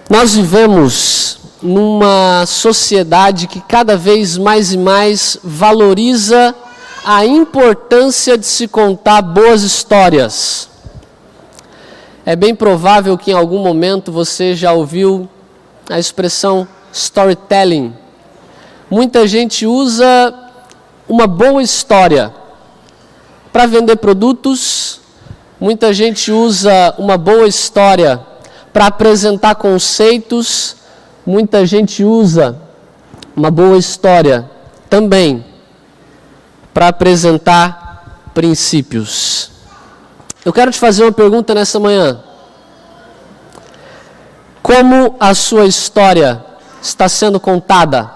Nós vivemos numa sociedade que cada vez mais e mais valoriza a importância de se contar boas histórias. É bem provável que em algum momento você já ouviu a expressão storytelling. Muita gente usa uma boa história para vender produtos, muita gente usa uma boa história para apresentar conceitos, muita gente usa uma boa história também para apresentar princípios. Eu quero te fazer uma pergunta nessa manhã. Como a sua história está sendo contada?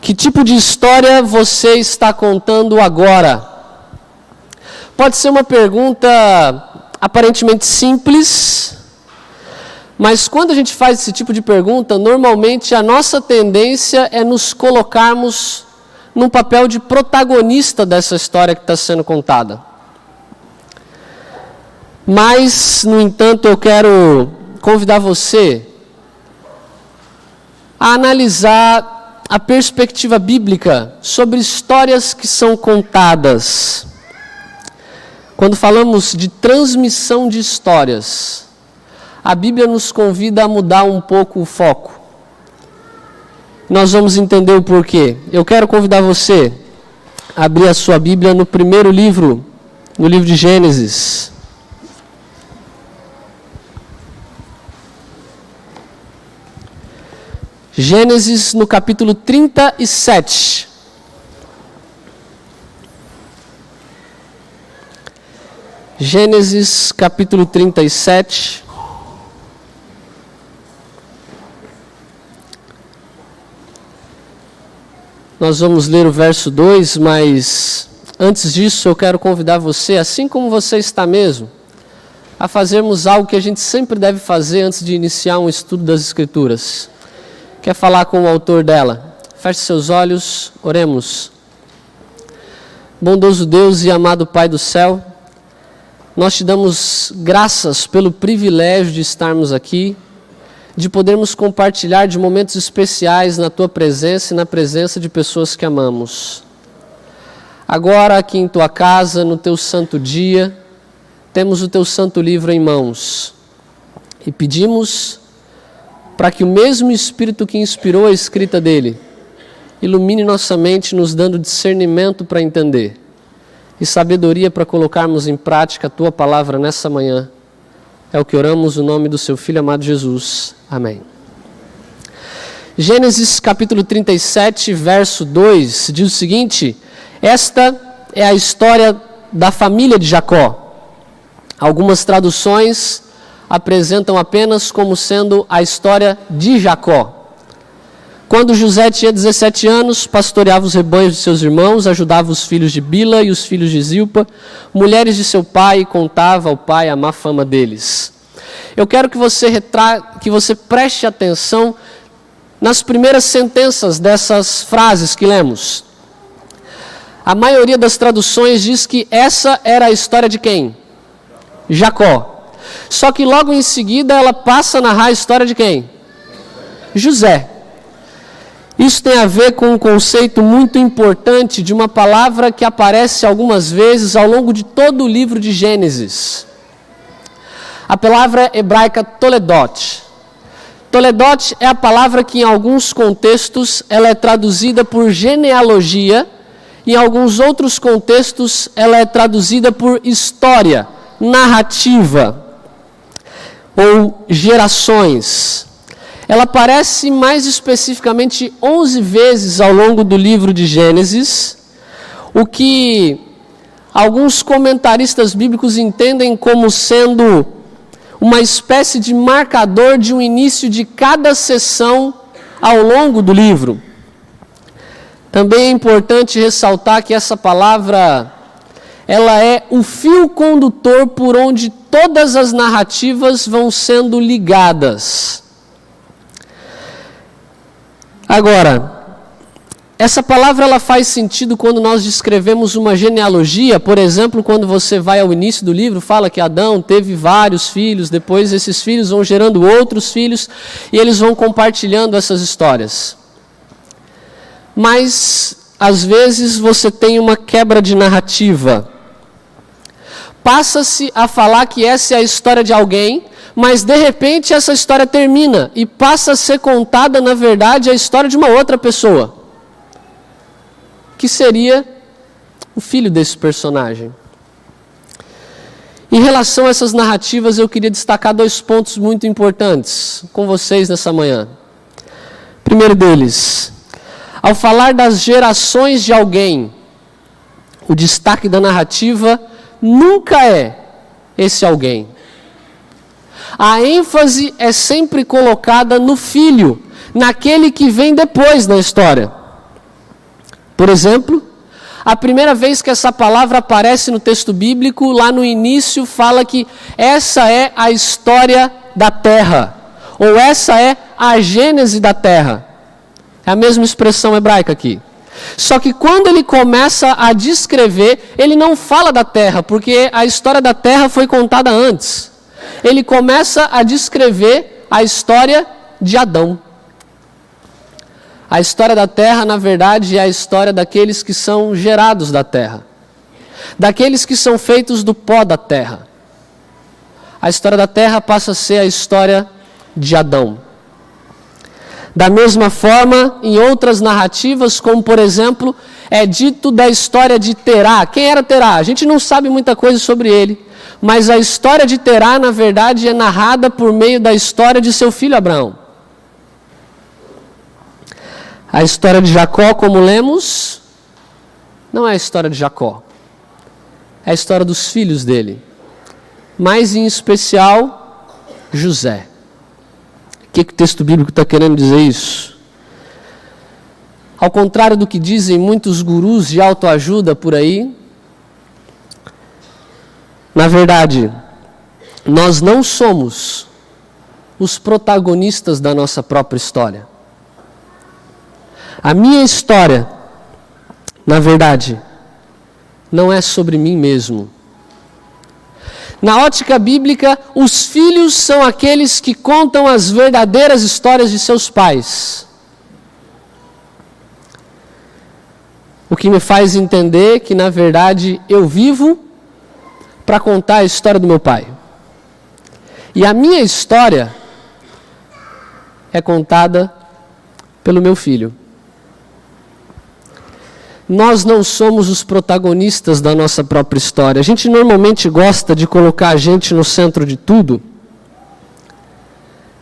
Que tipo de história você está contando agora? Pode ser uma pergunta aparentemente simples, mas quando a gente faz esse tipo de pergunta, normalmente a nossa tendência é nos colocarmos num papel de protagonista dessa história que está sendo contada. Mas, no entanto, eu quero convidar você a analisar a perspectiva bíblica sobre histórias que são contadas. Quando falamos de transmissão de histórias, a Bíblia nos convida a mudar um pouco o foco. Nós vamos entender o porquê. Eu quero convidar você a abrir a sua Bíblia no primeiro livro, no livro de Gênesis. Gênesis no capítulo 37. Gênesis capítulo 37. Nós vamos ler o verso 2, mas antes disso eu quero convidar você, assim como você está mesmo, a fazermos algo que a gente sempre deve fazer antes de iniciar um estudo das Escrituras. Quer falar com o autor dela? Feche seus olhos, oremos. Bondoso Deus e amado Pai do céu, nós te damos graças pelo privilégio de estarmos aqui, de podermos compartilhar de momentos especiais na Tua presença e na presença de pessoas que amamos. Agora, aqui em Tua casa, no Teu santo dia, temos o Teu santo livro em mãos e pedimos para que o mesmo Espírito que inspirou a escrita dele ilumine nossa mente, nos dando discernimento para entender e sabedoria para colocarmos em prática a Tua palavra nessa manhã. É o que oramos no nome do Seu Filho amado Jesus. Amém. Gênesis capítulo 37, verso 2, diz o seguinte: esta é a história da família de Jacó. Algumas traduções apresentam apenas como sendo a história de Jacó. Quando José tinha 17 anos, pastoreava os rebanhos de seus irmãos, ajudava os filhos de Bila e os filhos de Zilpa, mulheres de seu pai, e contava ao pai a má fama deles. Eu quero que você preste atenção nas primeiras sentenças dessas frases que lemos. A maioria das traduções diz que essa era a história de quem? Jacó. Só que logo em seguida ela passa a narrar a história de quem? José. Isso tem a ver com um conceito muito importante de uma palavra que aparece algumas vezes ao longo de todo o livro de Gênesis. A palavra hebraica toledot. Toledot é a palavra que em alguns contextos ela é traduzida por genealogia, e em alguns outros contextos ela é traduzida por história, narrativa ou gerações. Ela aparece mais especificamente 11 vezes ao longo do livro de Gênesis, o que alguns comentaristas bíblicos entendem como sendo uma espécie de marcador de um início de cada sessão ao longo do livro. Também é importante ressaltar que essa palavra, ela é o fio condutor por onde todas as narrativas vão sendo ligadas. Agora, Essa palavra ela faz sentido quando nós descrevemos uma genealogia. Por exemplo, quando você vai ao início do livro, fala que Adão teve vários filhos, depois esses filhos vão gerando outros filhos e eles vão compartilhando essas histórias. Mas, às vezes, você tem uma quebra de narrativa. Passa-se a falar que essa é a história de alguém, mas de repente essa história termina e passa a ser contada, na verdade, a história de uma outra pessoa, que seria o filho desse personagem. Em relação a essas narrativas, eu queria destacar 2 pontos muito importantes com vocês nessa manhã. Primeiro deles, ao falar das gerações de alguém, o destaque da narrativa nunca é esse alguém. A ênfase é sempre colocada no filho, naquele que vem depois da história. Por exemplo, a primeira vez que essa palavra aparece no texto bíblico, lá no início fala que essa é a história da terra, ou essa é a gênese da terra. É a mesma expressão hebraica aqui. Só que quando ele começa a descrever, ele não fala da terra, porque a história da terra foi contada antes. Ele começa a descrever a história de Adão. A história da terra, na verdade, é a história daqueles que são gerados da terra. Daqueles que são feitos do pó da terra. A história da terra passa a ser a história de Adão. Da mesma forma, em outras narrativas, como por exemplo, é dito da história de Terá. Quem era Terá? A gente não sabe muita coisa sobre ele, mas a história de Terá, na verdade, é narrada por meio da história de seu filho Abraão. A história de Jacó, como lemos, não é a história de Jacó. É a história dos filhos dele. Mas, em especial, José. O que o texto bíblico está querendo dizer isso? Ao contrário do que dizem muitos gurus de autoajuda por aí, na verdade, nós não somos os protagonistas da nossa própria história. A minha história, na verdade, não é sobre mim mesmo. Na ótica bíblica, os filhos são aqueles que contam as verdadeiras histórias de seus pais. O que me faz entender que, na verdade, eu vivo para contar a história do meu pai. E a minha história é contada pelo meu filho. Nós não somos os protagonistas da nossa própria história. A gente normalmente gosta de colocar a gente no centro de tudo.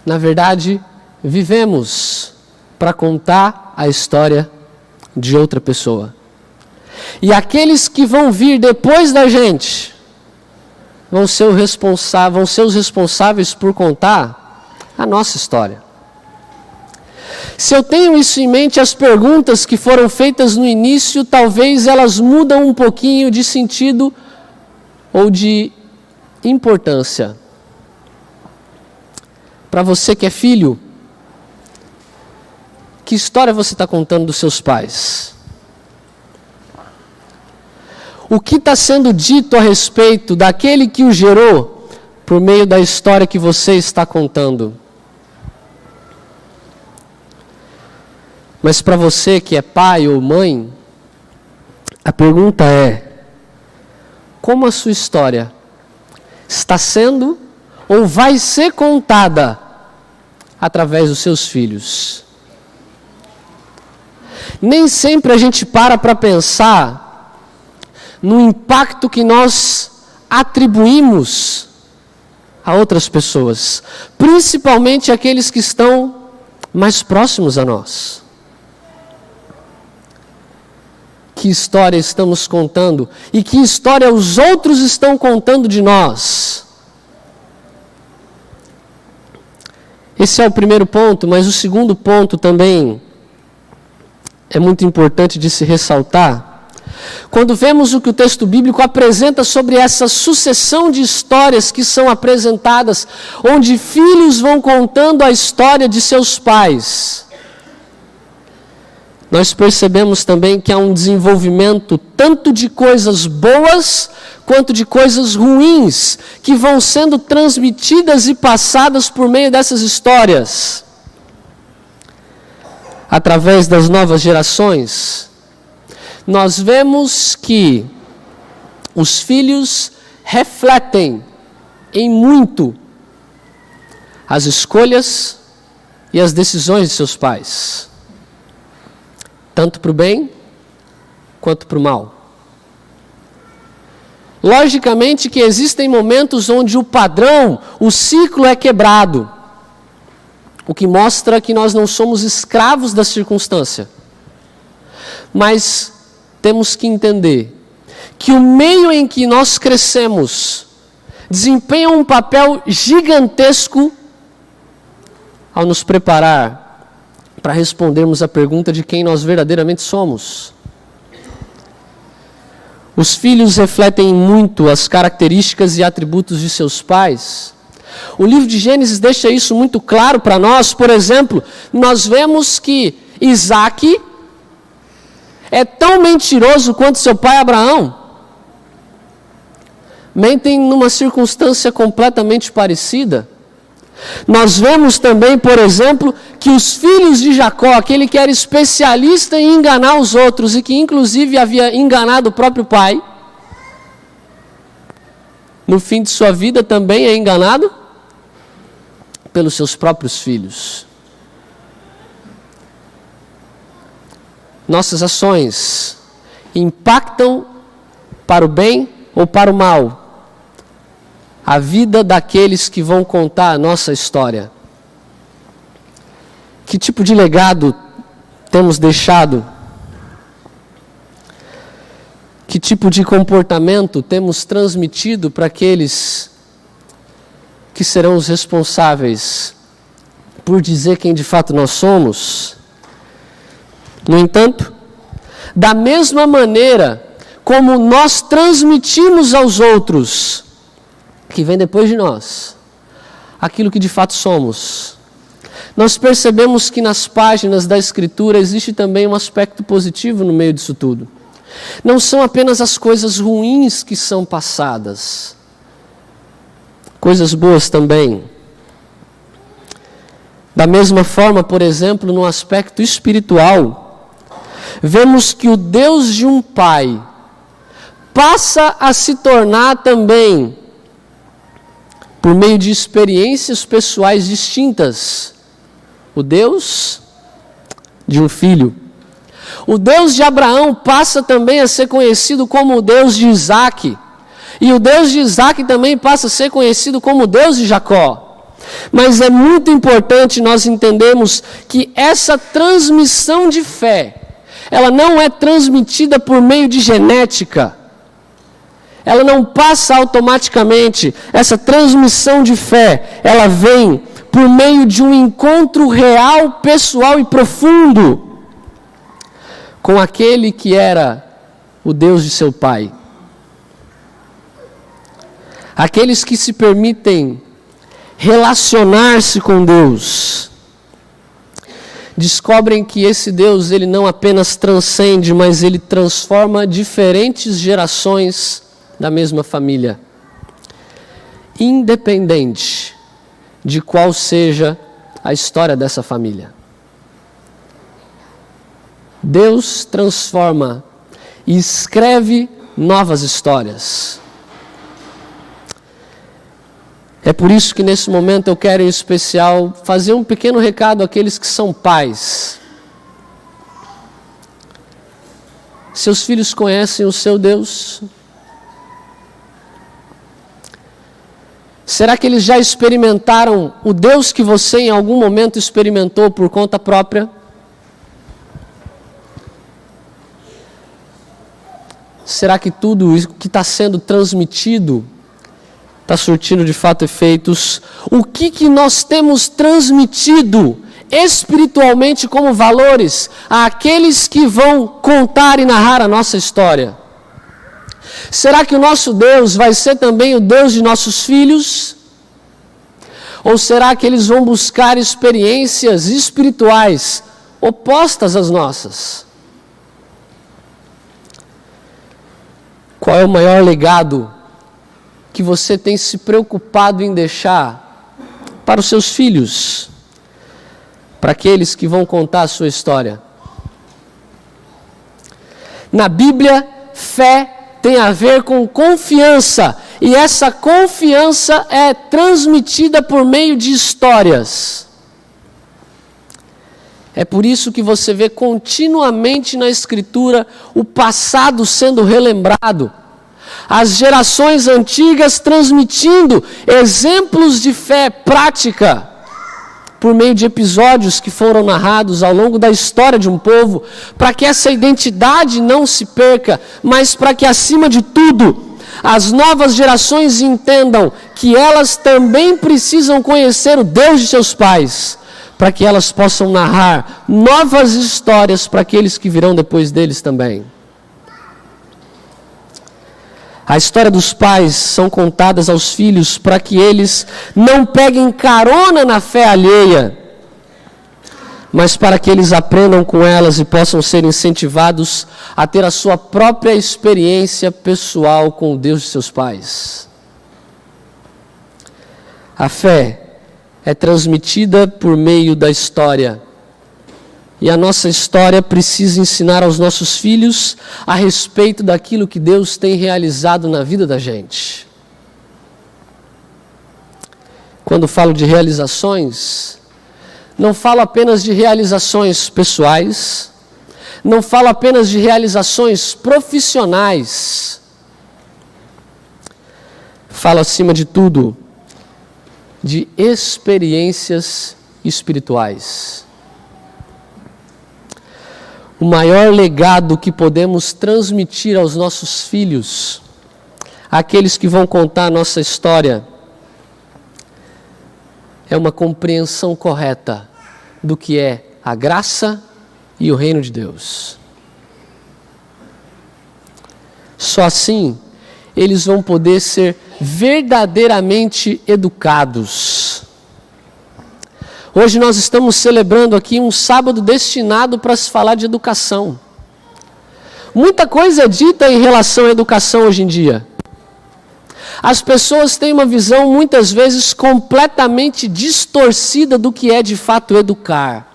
Na verdade, vivemos para contar a história de outra pessoa. E aqueles que vão vir depois da gente vão ser os responsáveis por contar a nossa história. Se eu tenho isso em mente, as perguntas que foram feitas no início, talvez elas mudam um pouquinho de sentido ou de importância. Para você que é filho, que história você está contando dos seus pais? O que está sendo dito a respeito daquele que o gerou por meio da história que você está contando? Mas para você que é pai ou mãe, a pergunta é: como a sua história está sendo ou vai ser contada através dos seus filhos? Nem sempre a gente para pensar no impacto que nós atribuímos a outras pessoas, principalmente aqueles que estão mais próximos a nós. Que história estamos contando e que história os outros estão contando de nós? Esse é o primeiro ponto, mas o segundo ponto também é muito importante de se ressaltar. Quando vemos o que o texto bíblico apresenta sobre essa sucessão de histórias que são apresentadas, onde filhos vão contando a história de seus pais, nós percebemos também que há um desenvolvimento tanto de coisas boas quanto de coisas ruins que vão sendo transmitidas e passadas por meio dessas histórias. Através das novas gerações, nós vemos que os filhos refletem em muito as escolhas e as decisões de seus pais, tanto para o bem quanto para o mal. Logicamente que existem momentos onde o padrão, o ciclo é quebrado, o que mostra que nós não somos escravos da circunstância. Mas temos que entender que o meio em que nós crescemos desempenha um papel gigantesco ao nos preparar para respondermos a pergunta de quem nós verdadeiramente somos. Os filhos refletem muito as características e atributos de seus pais. O livro de Gênesis deixa isso muito claro para nós. Por exemplo, nós vemos que Isaac é tão mentiroso quanto seu pai Abraão. Mentem numa circunstância completamente parecida. Nós vemos também, por exemplo, que os filhos de Jacó, aquele que era especialista em enganar os outros e que inclusive havia enganado o próprio pai, no fim de sua vida também é enganado pelos seus próprios filhos. Nossas ações impactam para o bem ou para o mal a vida daqueles que vão contar a nossa história. Que tipo de legado temos deixado? Que tipo de comportamento temos transmitido para aqueles que serão os responsáveis por dizer quem de fato nós somos? No entanto, da mesma maneira como nós transmitimos aos outros, que vem depois de nós, aquilo que de fato somos, nós percebemos que nas páginas da Escritura existe também um aspecto positivo no meio disso tudo. Não são apenas as coisas ruins que são passadas, coisas boas também. Da mesma forma, por exemplo, no aspecto espiritual, vemos que o Deus de um pai passa a se tornar também, por meio de experiências pessoais distintas, o Deus de um filho. O Deus de Abraão passa também a ser conhecido como o Deus de Isaac. E o Deus de Isaac também passa a ser conhecido como o Deus de Jacó. Mas é muito importante nós entendermos que essa transmissão de fé, ela não é transmitida por meio de genética. Ela não passa automaticamente. Essa transmissão de fé, ela vem por meio de um encontro real, pessoal e profundo com aquele que era o Deus de seu pai. Aqueles que se permitem relacionar-se com Deus descobrem que esse Deus, ele não apenas transcende, mas ele transforma diferentes gerações da mesma família, independente de qual seja a história dessa família. Deus transforma e escreve novas histórias. É por isso que nesse momento eu quero em especial fazer um pequeno recado àqueles que são pais. Seus filhos conhecem o seu Deus? Será que eles já experimentaram o Deus que você em algum momento experimentou por conta própria? Será que tudo isso que está sendo transmitido está surtindo de fato efeitos? O que nós temos transmitido espiritualmente como valores àqueles que vão contar e narrar a nossa história? Será que o nosso Deus vai ser também o Deus de nossos filhos? Ou será que eles vão buscar experiências espirituais opostas às nossas. Qual é o maior legado que você tem se preocupado em deixar para os seus filhos, para aqueles que vão contar a sua história? Na Bíblia, fé tem a ver com confiança, e essa confiança é transmitida por meio de histórias. É por isso que você vê continuamente na Escritura o passado sendo relembrado, as gerações antigas transmitindo exemplos de fé prática, por meio de episódios que foram narrados ao longo da história de um povo, para que essa identidade não se perca, mas para que, acima de tudo, as novas gerações entendam que elas também precisam conhecer o Deus de seus pais, para que elas possam narrar novas histórias para aqueles que virão depois deles também. A história dos pais são contadas aos filhos para que eles não peguem carona na fé alheia, mas para que eles aprendam com elas e possam ser incentivados a ter a sua própria experiência pessoal com o Deus de seus pais. A fé é transmitida por meio da história. E a nossa história precisa ensinar aos nossos filhos a respeito daquilo que Deus tem realizado na vida da gente. Quando falo de realizações, não falo apenas de realizações pessoais, não falo apenas de realizações profissionais. Falo, acima de tudo, de experiências espirituais. O maior legado que podemos transmitir aos nossos filhos, àqueles que vão contar a nossa história, é uma compreensão correta do que é a graça e o reino de Deus. Só assim eles vão poder ser verdadeiramente educados. Hoje nós estamos celebrando aqui um sábado destinado para se falar de educação. Muita coisa é dita em relação à educação hoje em dia. As pessoas têm uma visão muitas vezes completamente distorcida do que é de fato educar.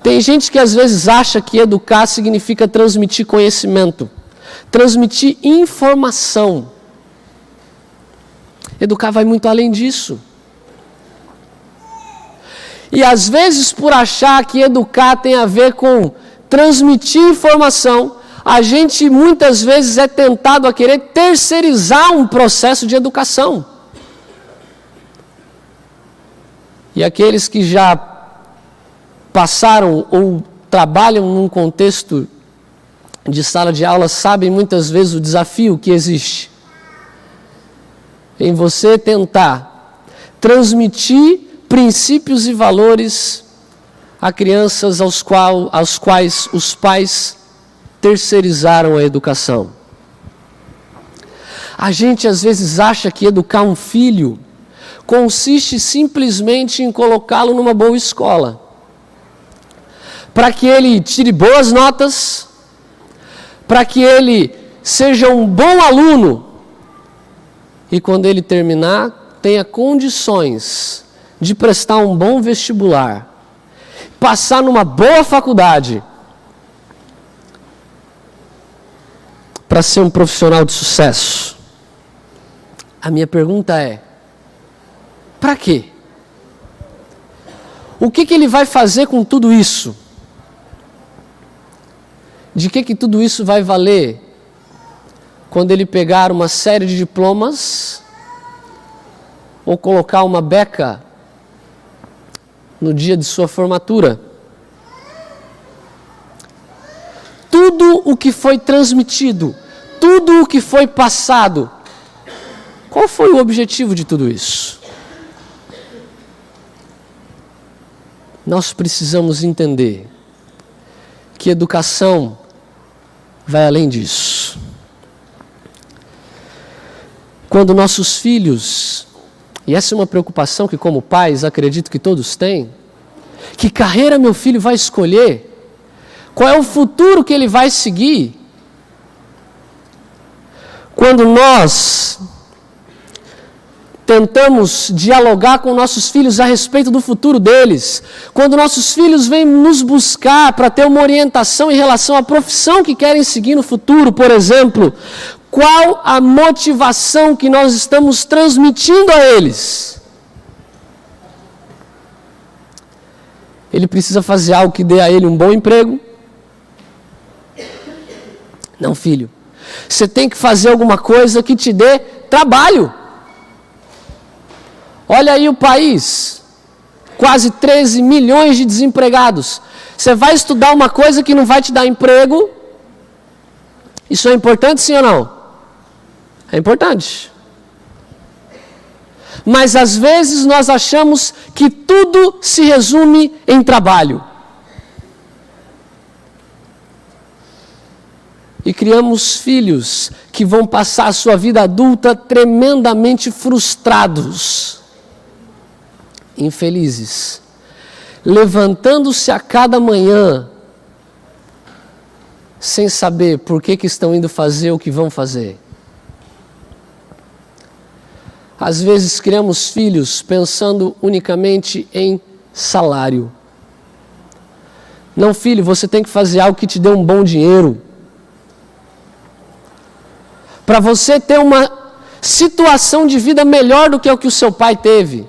Tem gente que às vezes acha que educar significa transmitir conhecimento, transmitir informação. Educar vai muito além disso. E às vezes, por achar que educar tem a ver com transmitir informação, a gente muitas vezes é tentado a querer terceirizar um processo de educação. E aqueles que já passaram ou trabalham num contexto de sala de aula sabem muitas vezes o desafio que existe em você tentar transmitir princípios e valores a crianças aos quais os pais terceirizaram a educação. A gente às vezes acha que educar um filho consiste simplesmente em colocá-lo numa boa escola, para que ele tire boas notas, para que ele seja um bom aluno e quando ele terminar tenha condições de prestar um bom vestibular, passar numa boa faculdade, para ser um profissional de sucesso. A minha pergunta é: para quê? O que ele vai fazer com tudo isso? De que tudo isso vai valer quando ele pegar uma série de diplomas ou colocar uma beca no dia de sua formatura? Tudo o que foi transmitido, tudo o que foi passado, qual foi o objetivo de tudo isso? Nós precisamos entender que educação vai além disso. Quando nossos filhos, e essa é uma preocupação que como pais acredito que todos têm, Que carreira meu filho vai escolher? Qual é o futuro que ele vai seguir? Quando nós tentamos dialogar com nossos filhos a respeito do futuro deles, quando nossos filhos vêm nos buscar para ter uma orientação em relação à profissão que querem seguir no futuro, por exemplo, qual a motivação que nós estamos transmitindo a eles? Ele precisa fazer algo que dê a ele um bom emprego? Não, filho. Você tem que fazer alguma coisa que te dê trabalho. Olha aí o país, quase 13 milhões de desempregados. Você vai estudar uma coisa que não vai te dar emprego? Isso é importante, sim ou não? É importante. Mas às vezes nós achamos que tudo se resume em trabalho. E criamos filhos que vão passar a sua vida adulta tremendamente frustrados, infelizes, levantando-se a cada manhã, sem saber por que estão indo fazer o que vão fazer. Às vezes criamos filhos pensando unicamente em salário. Não, filho, você tem que fazer algo que te dê um bom dinheiro. Para você ter uma situação de vida melhor do que o que o seu pai teve.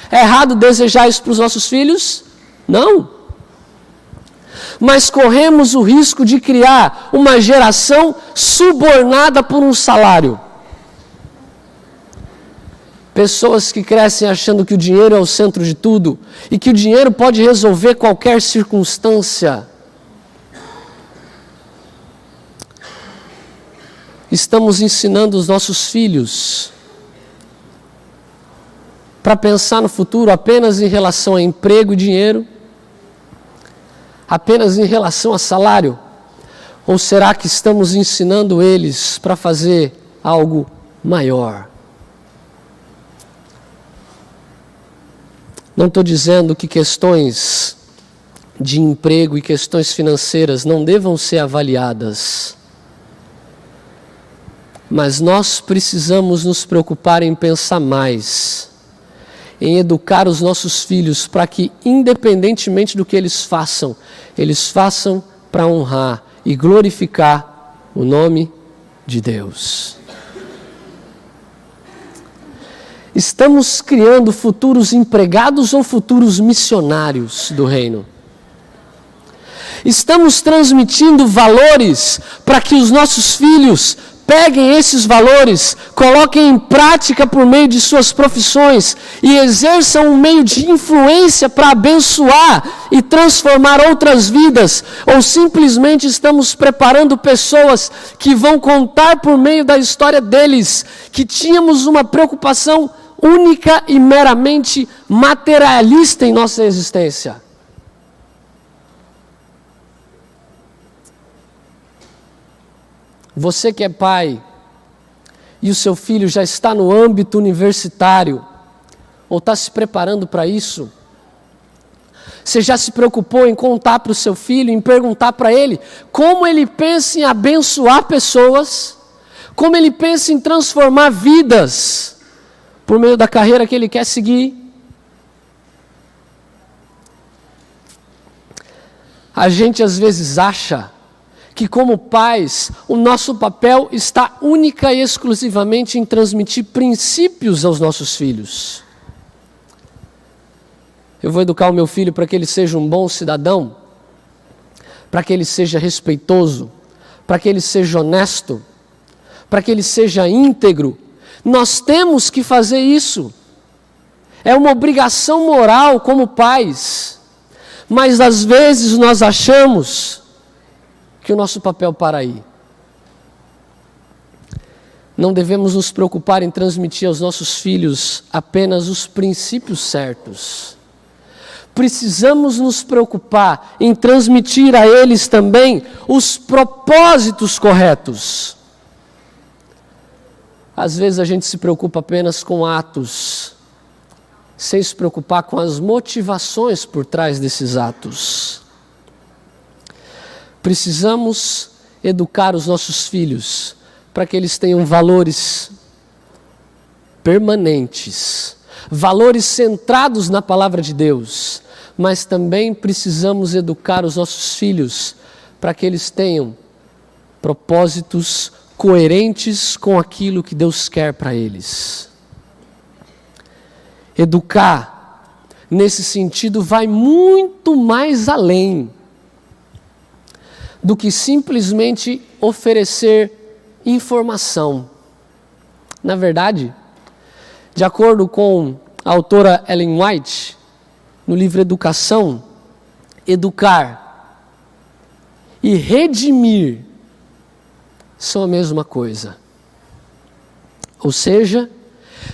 É errado desejar isso para os nossos filhos? Não. Mas corremos o risco de criar uma geração subornada por um salário. Pessoas que crescem achando que o dinheiro é o centro de tudo e que o dinheiro pode resolver qualquer circunstância. Estamos ensinando os nossos filhos para pensar no futuro apenas em relação a emprego e dinheiro? Apenas em relação a salário? Ou será que estamos ensinando eles para fazer algo maior? Não estou dizendo que questões de emprego e questões financeiras não devam ser avaliadas. Mas nós precisamos nos preocupar em pensar mais, em educar os nossos filhos para que, independentemente do que eles façam para honrar e glorificar o nome de Deus. Estamos criando futuros empregados ou futuros missionários do reino? Estamos transmitindo valores para que os nossos filhos peguem esses valores, coloquem em prática por meio de suas profissões e exerçam um meio de influência para abençoar e transformar outras vidas, ou simplesmente estamos preparando pessoas que vão contar por meio da história deles que tínhamos uma preocupação única e meramente materialista em nossa existência? Você que é pai e o seu filho já está no âmbito universitário ou está se preparando para isso, você já se preocupou em contar para o seu filho, em perguntar para ele como ele pensa em abençoar pessoas, como ele pensa em transformar vidas por meio da carreira que ele quer seguir? A gente às vezes acha que como pais, o nosso papel está única e exclusivamente em transmitir princípios aos nossos filhos. Eu vou educar o meu filho para que ele seja um bom cidadão, para que ele seja respeitoso, para que ele seja honesto, para que ele seja íntegro. Nós temos que fazer isso. É uma obrigação moral como pais. Mas às vezes nós achamos que o nosso papel para aí. Não devemos nos preocupar em transmitir aos nossos filhos apenas os princípios certos. Precisamos nos preocupar em transmitir a eles também os propósitos corretos. Às vezes a gente se preocupa apenas com atos, sem se preocupar com as motivações por trás desses atos. Precisamos educar os nossos filhos para que eles tenham valores permanentes, valores centrados na palavra de Deus, mas também precisamos educar os nossos filhos para que eles tenham propósitos coerentes com aquilo que Deus quer para eles. Educar, nesse sentido, vai muito mais além do que simplesmente oferecer informação. Na verdade, de acordo com a autora Ellen White, no livro Educação, educar e redimir são a mesma coisa. Ou seja,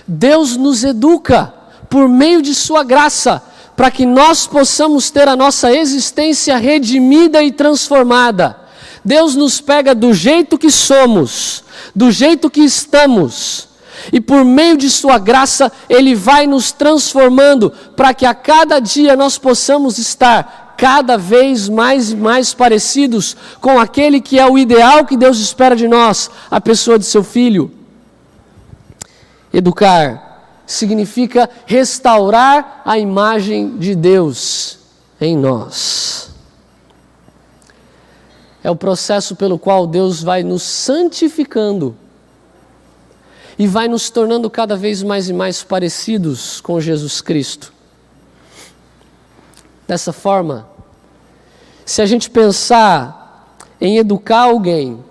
Deus nos educa por meio de sua graça, para que nós possamos ter a nossa existência redimida e transformada. Deus nos pega do jeito que somos, do jeito que estamos, e por meio de sua graça, Ele vai nos transformando, para que a cada dia nós possamos estar cada vez mais e mais parecidos com aquele que é o ideal que Deus espera de nós, a pessoa de seu Filho. Educar significa restaurar a imagem de Deus em nós. É o processo pelo qual Deus vai nos santificando e vai nos tornando cada vez mais e mais parecidos com Jesus Cristo. Dessa forma, se a gente pensar em educar alguém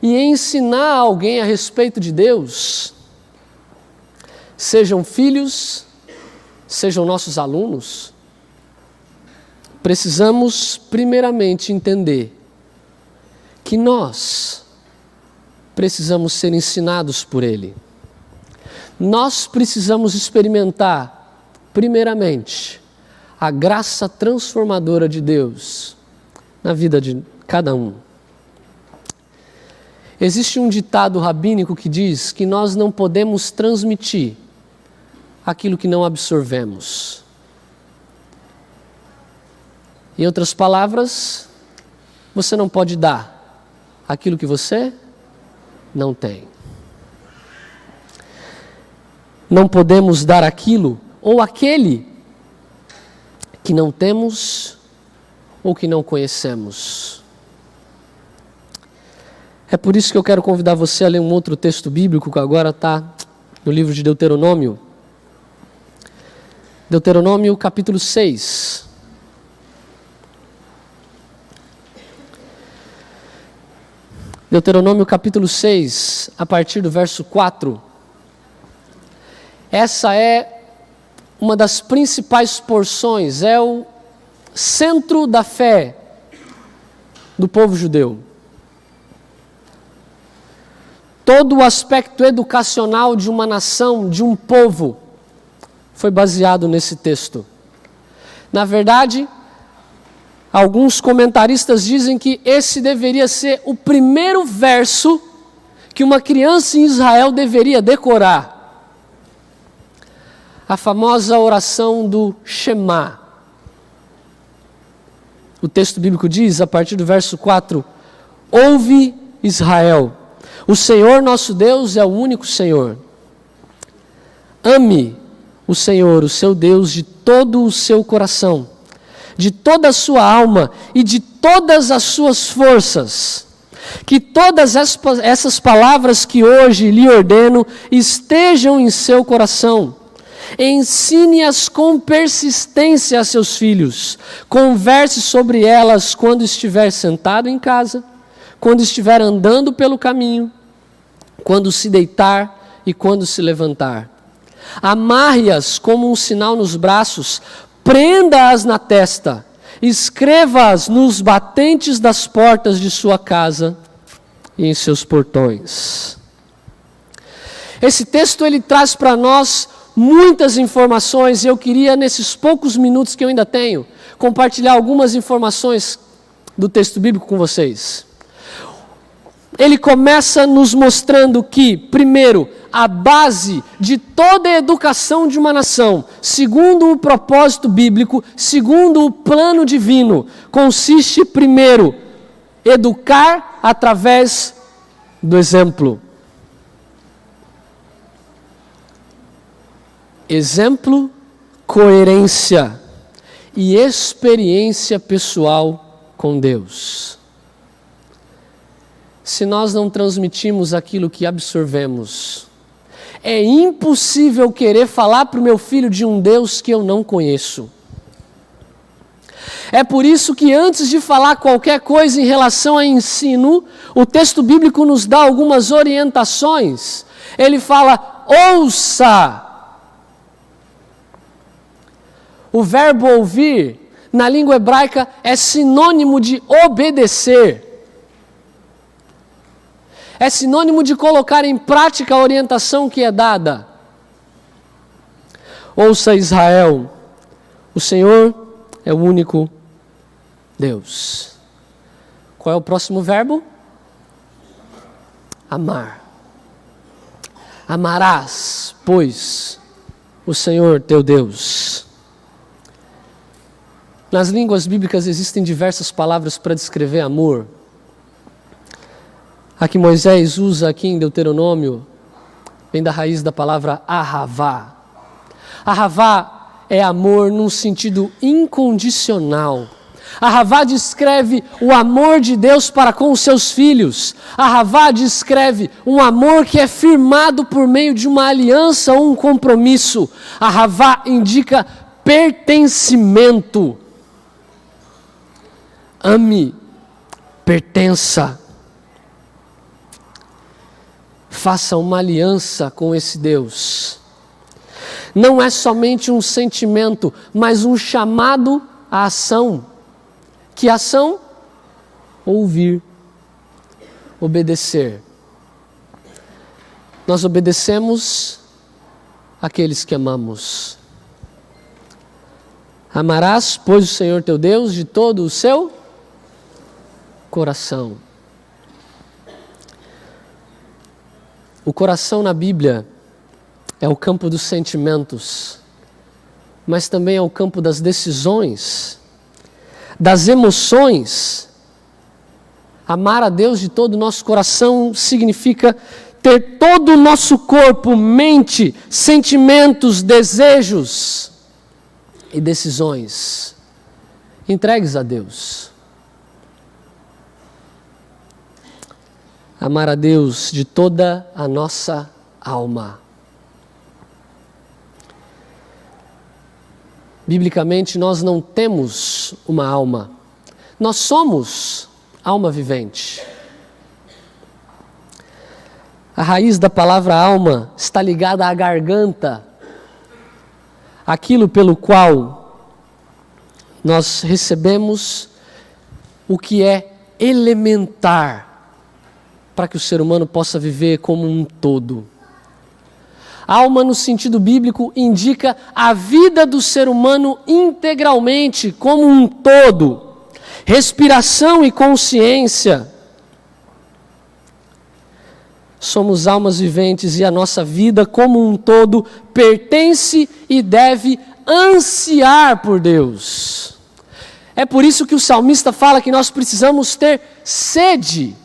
e ensinar alguém a respeito de Deus, sejam filhos, sejam nossos alunos, precisamos primeiramente entender que nós precisamos ser ensinados por Ele. Nós precisamos experimentar, primeiramente, a graça transformadora de Deus na vida de cada um. Existe um ditado rabínico que diz que nós não podemos transmitir aquilo que não absorvemos. Em outras palavras, você não pode dar aquilo que você não tem. Não podemos dar aquilo ou aquele que não temos ou que não conhecemos. É por isso que eu quero convidar você a ler um outro texto bíblico que agora está no livro de Deuteronômio. Deuteronômio capítulo 6. Deuteronômio capítulo 6, a partir do verso 4. Essa é uma das principais porções, é o centro da fé do povo judeu. Todo o aspecto educacional de uma nação, de um povo, foi baseado nesse texto. Na verdade, alguns comentaristas dizem que esse deveria ser o primeiro verso que uma criança em Israel deveria decorar. A famosa oração do Shema. O texto bíblico diz, a partir do verso 4, ouve Israel, o Senhor nosso Deus é o único Senhor. Ame o Senhor, o seu Deus, de todo o seu coração, de toda a sua alma e de todas as suas forças. Que todas essas palavras que hoje lhe ordeno estejam em seu coração. Ensine-as com persistência a seus filhos. Converse sobre elas quando estiver sentado em casa, quando estiver andando pelo caminho, quando se deitar e quando se levantar. Amarre-as como um sinal nos braços, prenda-as na testa, escreva-as nos batentes das portas de sua casa e em seus portões. Esse texto ele traz para nós muitas informações e eu queria, nesses poucos minutos que eu ainda tenho, compartilhar algumas informações do texto bíblico com vocês. ele começa nos mostrando que, primeiro, a base de toda a educação de uma nação, segundo o propósito bíblico, segundo o plano divino, consiste, primeiro, educar através do exemplo. Exemplo, coerência e experiência pessoal com Deus. Se nós não transmitimos aquilo que absorvemos, é impossível querer falar para o meu filho de um Deus que eu não conheço. É por isso que antes de falar qualquer coisa em relação a ensino, o texto bíblico nos dá algumas orientações. Ele fala, ouça. O verbo ouvir, na língua hebraica, é sinônimo de obedecer. É sinônimo de colocar em prática a orientação que é dada. Ouça, Israel, o Senhor é o único Deus. Qual é o próximo verbo? Amar. Amarás, pois, o Senhor teu Deus. Nas línguas bíblicas existem diversas palavras para descrever amor. A que Moisés usa aqui em Deuteronômio vem da raiz da palavra ahavá. Ahavá é amor num sentido incondicional. Ahavá descreve o amor de Deus para com os seus filhos. Ahavá descreve um amor que é firmado por meio de uma aliança ou um compromisso. Ahavá indica pertencimento. Ame, pertença. Faça uma aliança com esse Deus. Não é somente um sentimento, mas um chamado à ação. Que ação? Ouvir, obedecer. Nós obedecemos aqueles que amamos. Amarás, pois, o Senhor teu Deus de todo o seu coração. O coração na Bíblia é o campo dos sentimentos, mas também é o campo das decisões, das emoções. Amar a Deus de todo o nosso coração significa ter todo o nosso corpo, mente, sentimentos, desejos e decisões entregues a Deus. Amar a Deus de toda a nossa alma. Biblicamente, nós não temos uma alma. Nós somos alma vivente. A raiz da palavra alma está ligada à garganta, aquilo pelo qual nós recebemos o que é elementar para que o ser humano possa viver como um todo. Alma, no sentido bíblico, indica a vida do ser humano integralmente, como um todo. Respiração e consciência. Somos almas viventes e a nossa vida, como um todo, pertence e deve ansiar por Deus. É por isso que o salmista fala que nós precisamos ter sede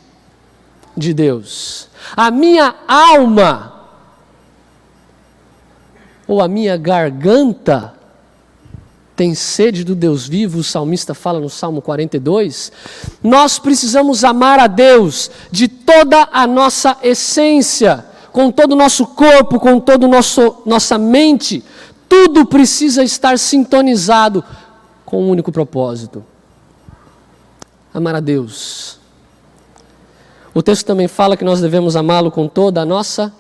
de Deus. A minha alma, ou a minha garganta, tem sede do Deus vivo, o salmista fala no Salmo 42. Nós precisamos amar a Deus de toda a nossa essência, com todo o nosso corpo, com toda a nossa mente. Tudo precisa estar sintonizado com um único propósito: amar a Deus. O texto também fala que nós devemos amá-lo com toda a nossa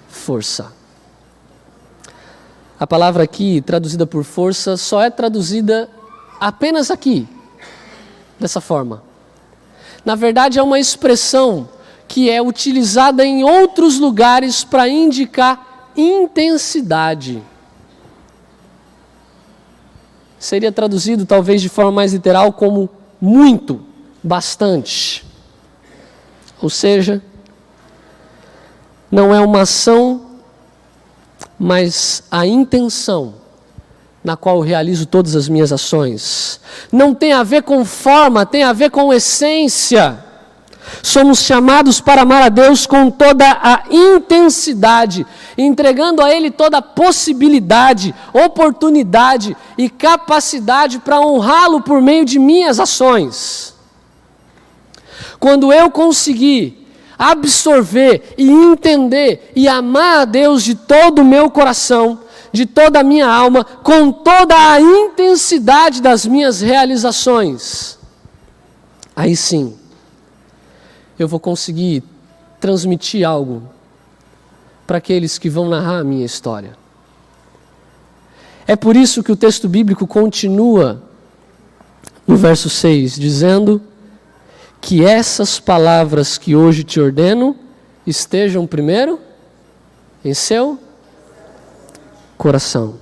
força. A palavra aqui, traduzida por força, só é traduzida apenas aqui, dessa forma. Na verdade, é uma expressão que é utilizada em outros lugares para indicar intensidade. Seria traduzido, talvez de forma mais literal, como muito, bastante. Ou seja, não é uma ação, mas a intenção na qual eu realizo todas as minhas ações. Não tem a ver com forma, tem a ver com essência. Somos chamados para amar a Deus com toda a intensidade, entregando a Ele toda a possibilidade, oportunidade e capacidade para honrá-lo por meio de minhas ações. Quando eu conseguir absorver e entender e amar a Deus de todo o meu coração, de toda a minha alma, com toda a intensidade das minhas realizações, aí sim, eu vou conseguir transmitir algo para aqueles que vão narrar a minha história. É por isso que o texto bíblico continua no verso 6, dizendo que essas palavras que hoje te ordeno estejam primeiro em seu coração.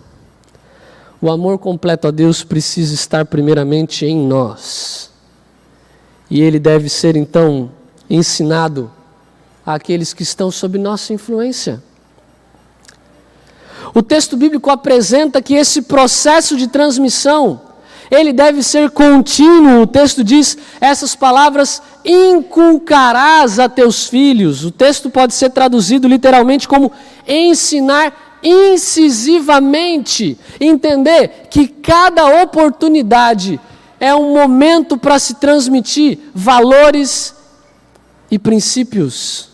O amor completo a Deus precisa estar primeiramente em nós. E ele deve ser então ensinado àqueles que estão sob nossa influência. O texto bíblico apresenta que esse processo de transmissão, ele deve ser contínuo. O texto diz, essas palavras inculcarás a teus filhos. O texto pode ser traduzido literalmente como ensinar incisivamente. Entender que cada oportunidade é um momento para se transmitir valores e princípios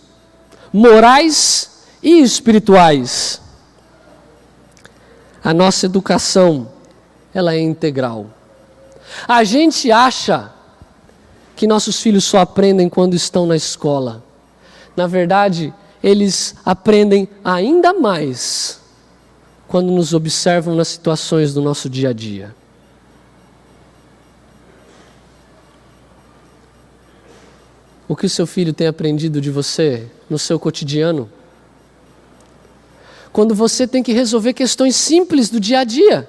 morais e espirituais. A nossa educação, ela é integral. A gente acha que nossos filhos só aprendem quando estão na escola. Na verdade, eles aprendem ainda mais quando nos observam nas situações do nosso dia a dia. O que o seu filho tem aprendido de você no seu cotidiano? Quando você tem que resolver questões simples do dia a dia.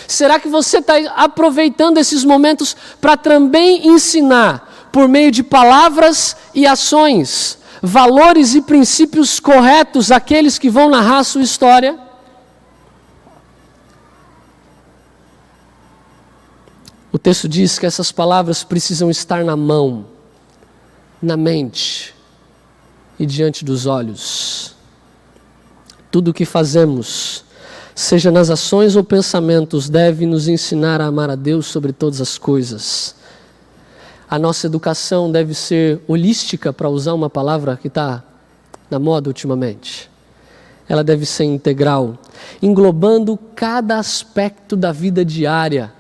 Será que você está aproveitando esses momentos para também ensinar, por meio de palavras e ações, valores e princípios corretos àqueles que vão narrar a sua história? O texto diz que essas palavras precisam estar na mão, na mente e diante dos olhos. Tudo o que fazemos, seja nas ações ou pensamentos, deve nos ensinar a amar a Deus sobre todas as coisas. A nossa educação deve ser holística, para usar uma palavra que está na moda ultimamente. Ela deve ser integral, englobando cada aspecto da vida diária.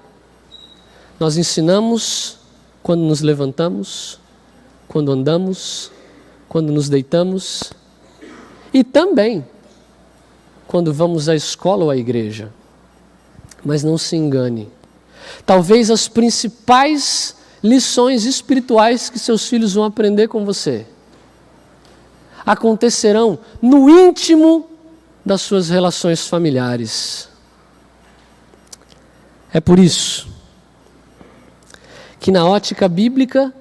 Nós ensinamos quando nos levantamos, quando andamos, quando nos deitamos e também quando vamos à escola ou à igreja. Mas não se engane. Talvez as principais lições espirituais que seus filhos vão aprender com você acontecerão no íntimo das suas relações familiares. É por isso que na ótica bíblica,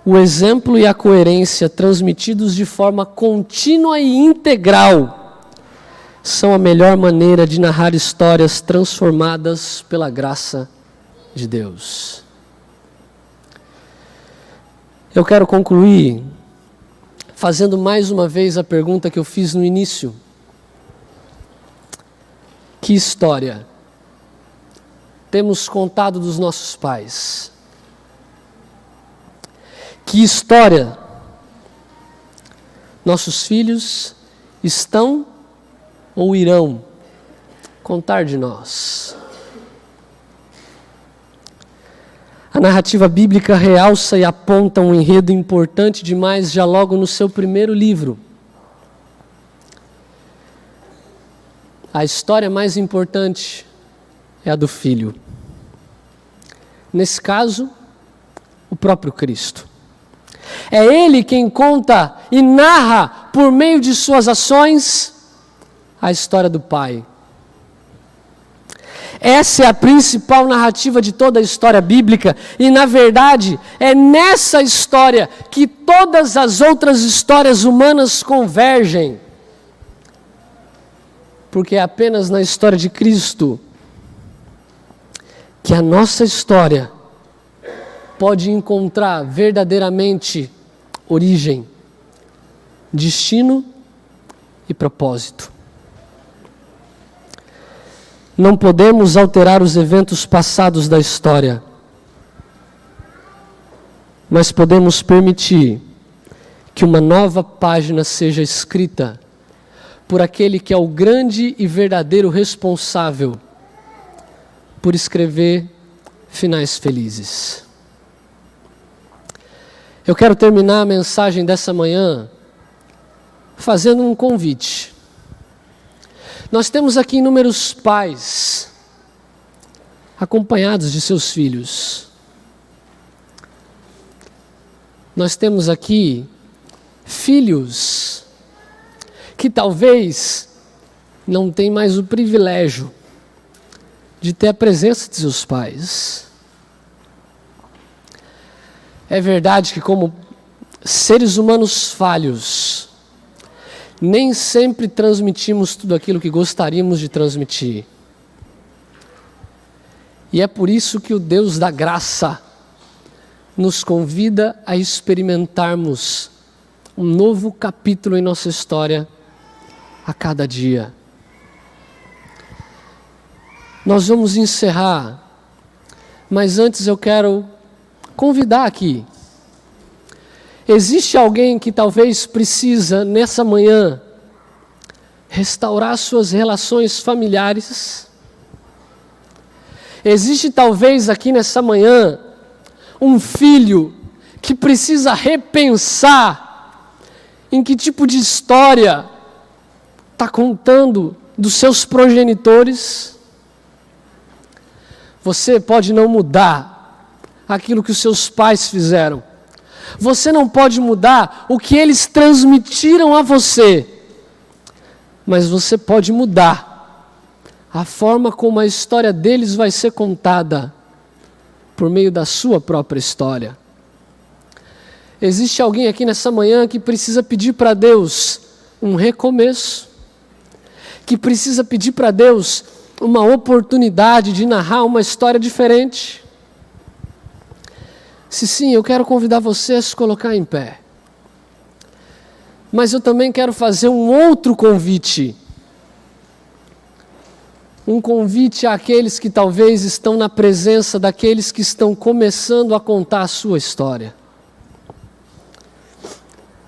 o exemplo e a coerência transmitidos de forma contínua e integral são a melhor maneira de narrar histórias transformadas pela graça de Deus. Eu quero concluir fazendo mais uma vez a pergunta que eu fiz no início. Que história temos contado dos nossos pais? Que história nossos filhos estão ou irão contar de nós? A narrativa bíblica realça e aponta um enredo importante demais já logo no seu primeiro livro. A história mais importante é a do filho. Nesse caso, o próprio Cristo. É Ele quem conta e narra, por meio de suas ações, a história do Pai. Essa é a principal narrativa de toda a história bíblica. E, na verdade, é nessa história que todas as outras histórias humanas convergem. Porque é apenas na história de Cristo que a nossa história pode encontrar verdadeiramente origem, destino e propósito. Não podemos alterar os eventos passados da história, mas podemos permitir que uma nova página seja escrita por aquele que é o grande e verdadeiro responsável por escrever finais felizes. Eu quero terminar a mensagem dessa manhã fazendo um convite. Nós temos aqui inúmeros pais acompanhados de seus filhos. Nós temos aqui filhos que talvez não tenham mais o privilégio de ter a presença de seus pais. É verdade que, como seres humanos falhos, nem sempre transmitimos tudo aquilo que gostaríamos de transmitir. E é por isso que o Deus da graça nos convida a experimentarmos um novo capítulo em nossa história a cada dia. Nós vamos encerrar, mas antes eu quero convidar aqui. Existe alguém que talvez precisa, nessa manhã, restaurar suas relações familiares? Existe talvez aqui nessa manhã, um filho que precisa repensar em que tipo de história está contando dos seus progenitores? Você pode não mudar aquilo que os seus pais fizeram. Você não pode mudar o que eles transmitiram a você. Mas você pode mudar a forma como a história deles vai ser contada por meio da sua própria história. Existe alguém aqui nessa manhã que precisa pedir para Deus um recomeço, que precisa pedir para Deus uma oportunidade de narrar uma história diferente? Se sim, eu quero convidar você a se colocar em pé. Mas eu também quero fazer um outro convite. Um convite àqueles que talvez estão na presença daqueles que estão começando a contar a sua história.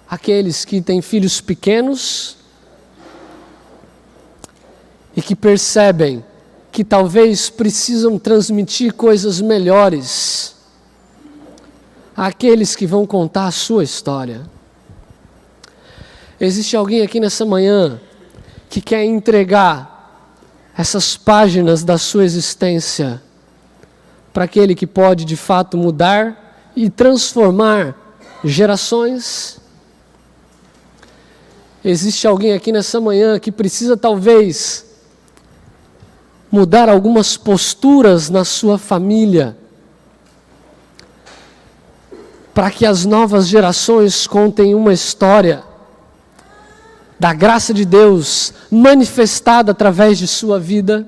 Aqueles que têm filhos pequenos e que percebem que talvez precisam transmitir coisas melhores àqueles que vão contar a sua história. Existe alguém aqui nessa manhã que quer entregar essas páginas da sua existência para aquele que pode de fato mudar e transformar gerações? Existe alguém aqui nessa manhã que precisa talvez mudar algumas posturas na sua família para que as novas gerações contem uma história da graça de Deus manifestada através de sua vida?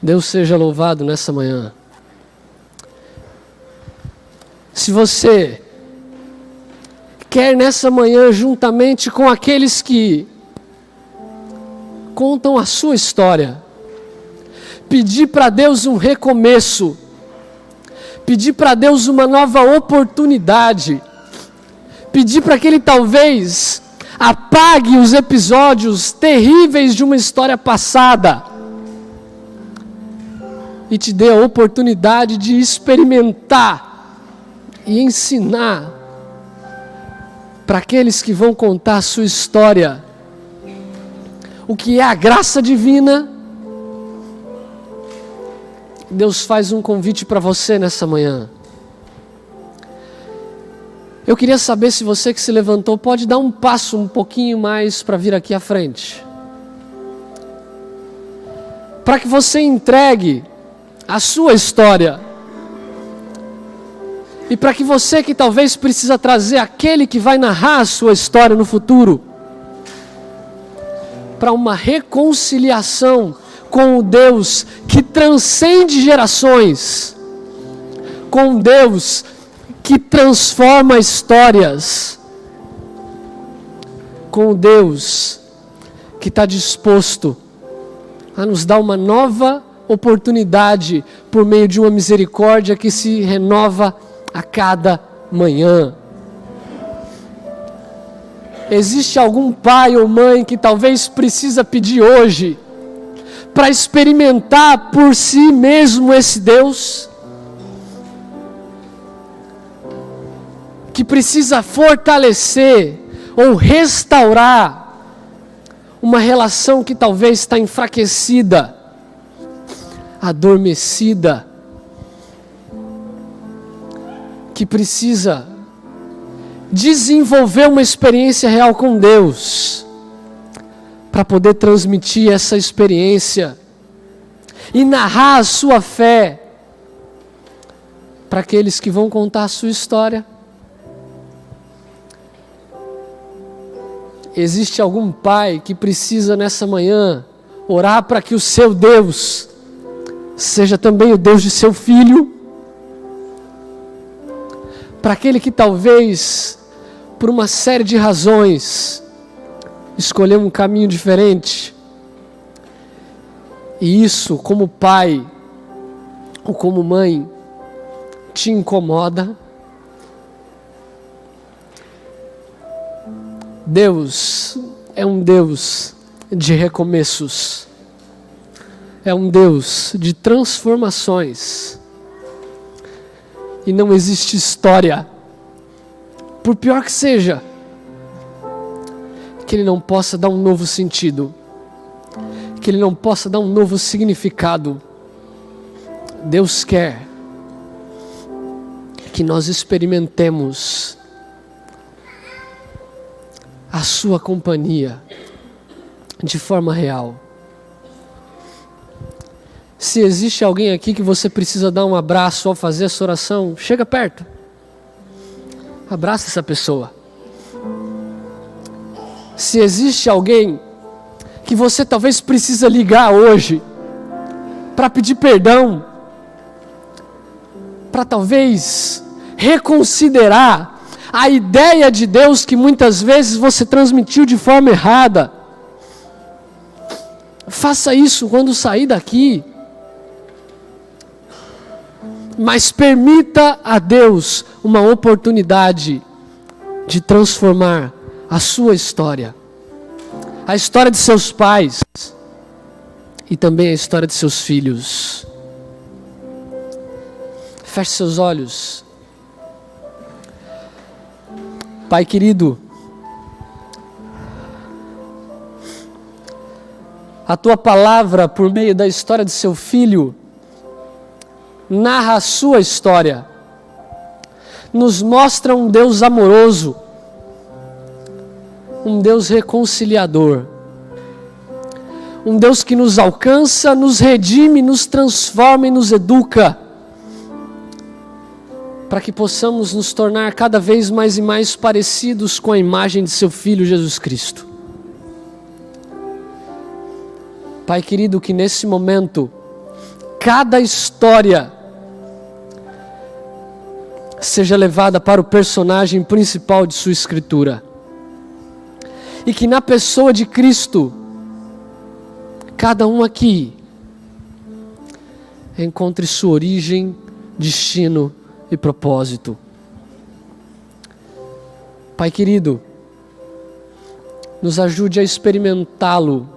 Deus seja louvado nessa manhã. Se você quer nessa manhã, juntamente com aqueles que contam a sua história, pedir para Deus um recomeço, pedir para Deus uma nova oportunidade, pedir para que Ele talvez apague os episódios terríveis de uma história passada e te dê a oportunidade de experimentar e ensinar para aqueles que vão contar a sua história o que é a graça divina. Deus faz um convite para você nessa manhã. Eu queria saber se você que se levantou pode dar um passo um pouquinho mais para vir aqui à frente. para que você entregue a sua história. E para que você que talvez precisa trazer aquele que vai narrar a sua história no futuro, para uma reconciliação com o Deus que transcende gerações, com o Deus que transforma histórias, com o Deus que está disposto a nos dar uma nova oportunidade por meio de uma misericórdia que se renova a cada manhã. Existe algum pai ou mãe que talvez precisa pedir hoje para experimentar por si mesmo esse Deus? Que precisa fortalecer ou restaurar uma relação que talvez está enfraquecida, adormecida, que precisa desenvolver uma experiência real com Deus, para poder transmitir essa experiência e narrar a sua fé para aqueles que vão contar a sua história. Existe algum pai que precisa nessa manhã orar para que o seu Deus seja também o Deus de seu filho? Para aquele que talvez, por uma série de razões, escolheu um caminho diferente, e isso, como pai ou como mãe, te incomoda? Deus é um Deus de recomeços, é um Deus de transformações, e não existe história, por pior que seja, que Ele não possa dar um novo sentido, que Ele não possa dar um novo significado. Deus quer que nós experimentemos a sua companhia de forma real. Se existe alguém aqui que você precisa dar um abraço ao fazer essa oração, chega perto. Abraça essa pessoa. Se existe alguém que você talvez precisa ligar hoje para pedir perdão, para talvez reconsiderar a ideia de Deus que muitas vezes você transmitiu de forma errada, faça isso quando sair daqui. Mas permita a Deus uma oportunidade de transformar a sua história, a história de seus pais e também a história de seus filhos. Feche seus olhos. Pai querido, a Tua palavra, por meio da história de seu filho, narra a sua história, nos mostra um Deus amoroso, um Deus reconciliador, um Deus que nos alcança, nos redime, nos transforma e nos educa, para que possamos nos tornar cada vez mais e mais parecidos com a imagem de seu Filho Jesus Cristo. Pai querido, que nesse momento, cada história seja levada para o personagem principal de sua Escritura, e que na pessoa de Cristo, cada um aqui encontre sua origem, destino e propósito. Pai querido, nos ajude a experimentá-lo,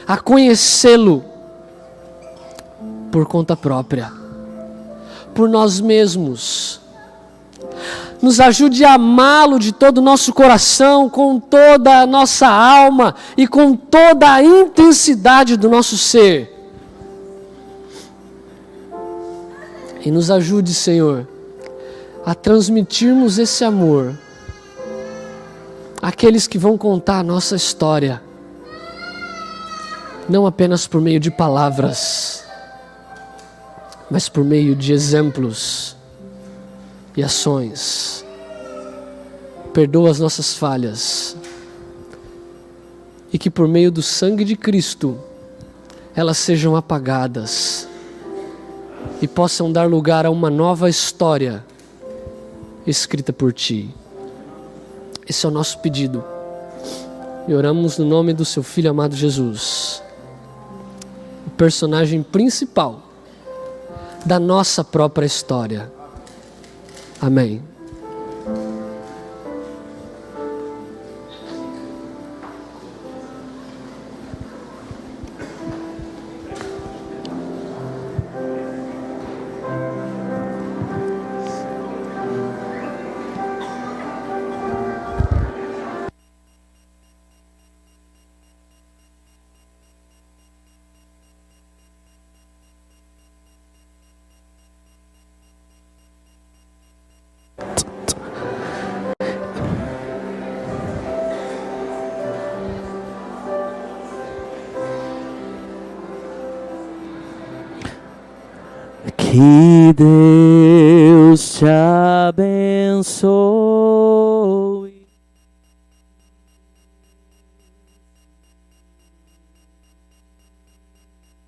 a conhecê-lo por conta própria, por nós mesmos. Nos ajude a amá-lo de todo o nosso coração, com toda a nossa alma e com toda a intensidade do nosso ser. E nos ajude, Senhor, a transmitirmos esse amor àqueles que vão contar a nossa história. não apenas por meio de palavras, mas por meio de exemplos e ações. Perdoa as nossas falhas e que por meio do sangue de Cristo elas sejam apagadas e possam dar lugar a uma nova história escrita por Ti. Esse é o nosso pedido e oramos no nome do Seu Filho amado Jesus, o personagem principal da nossa própria história. Amém. Que Deus te abençoe.